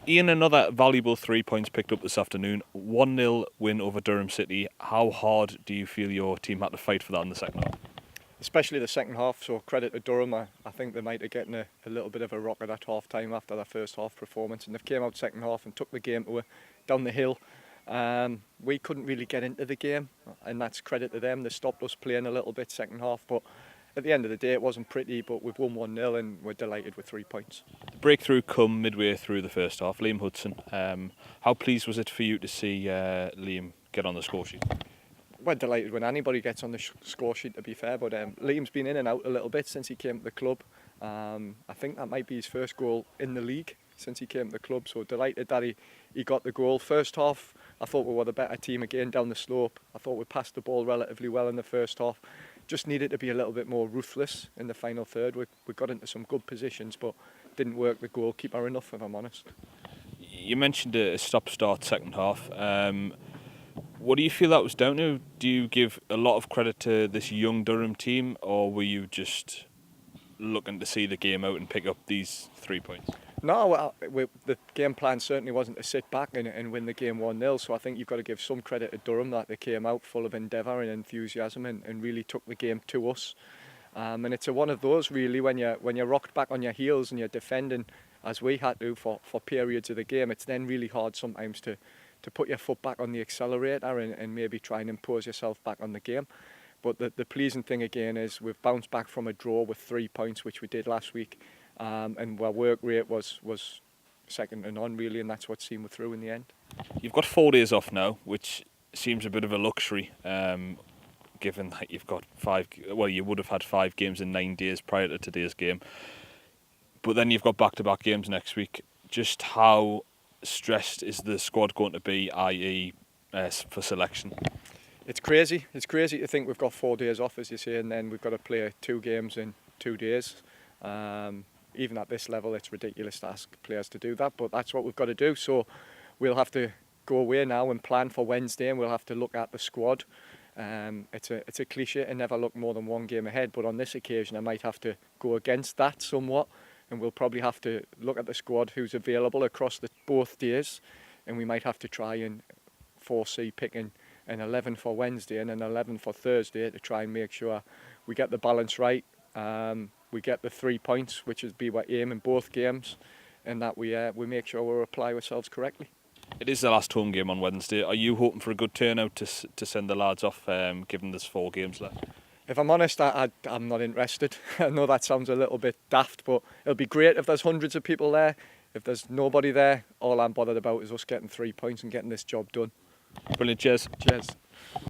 Ian, another valuable 3 points picked up this afternoon. 1-0 win over Durham City. How hard do you feel your team had to fight for that in the second half? Especially the second half, so credit to Durham. I think they might have gotten a little bit of a rocket at half time after their first half performance, and they've came out second half and took the game down the hill. We couldn't really get into the game, and that's credit to them. They stopped us playing a little bit second half, but at the end of the day it wasn't pretty, but we've won 1-0 and we're delighted with 3 points. The breakthrough come midway through the first half. Liam Hudson, how pleased was it for you to see Liam get on the score sheet? We're delighted when anybody gets on the score sheet, to be fair, but Liam's been in and out a little bit since he came to the club. I think that might be his first goal in the league since he came to the club, so delighted that he got the goal. First half, I thought we were the better team again down the slope. I thought we passed the ball relatively well in the first half. Just needed to be a little bit more ruthless in the final third. We got into some good positions, but didn't work the goalkeeper enough, if I'm honest. You mentioned a stop-start second half. What do you feel that was down to? Do you give a lot of credit to this young Durham team, or were you just looking to see the game out and pick up these 3 points? No, the game plan certainly wasn't to sit back and win the game 1-0, so I think you've got to give some credit to Durham that they came out full of endeavour and enthusiasm and really took the game to us. And it's one of those really when you're rocked back on your heels and you're defending as we had to for periods of the game, it's then really hard sometimes to put your foot back on the accelerator and maybe try and impose yourself back on the game. But the pleasing thing again is we've bounced back from a draw with 3 points, which we did last week. And our work rate was second to none really, and that's what's seen us through in the end. You've got 4 days off now, which seems a bit of a luxury, given that you've got you would have had 5 games in 9 days prior to today's game. But then you've got back-to-back games next week. Just how stressed is the squad going to be, i.e. For selection? It's crazy. It's crazy to think we've got 4 days off, as you say, and then we've got to play 2 games in 2 days. Even at this level, it's ridiculous to ask players to do that, but that's what we've got to do. So we'll have to go away now and plan for Wednesday, and we'll have to look at the squad. It's a cliche to never look more than 1 game ahead, but on this occasion I might have to go against that somewhat, and we'll probably have to look at the squad who's available across both days, and we might have to try and foresee picking an 11 for Wednesday and an 11 for Thursday to try and make sure we get the balance right. We get the 3 points, which is our aim in both games, and that we make sure we apply ourselves correctly. It is the last home game on Wednesday. Are you hoping for a good turnout to send the lads off, given there's 4 games left? If I'm honest, I'm not interested. I know that sounds a little bit daft, but it'll be great if there's hundreds of people there. If there's nobody there, all I'm bothered about is us getting 3 points and getting this job done. Brilliant, cheers. Cheers.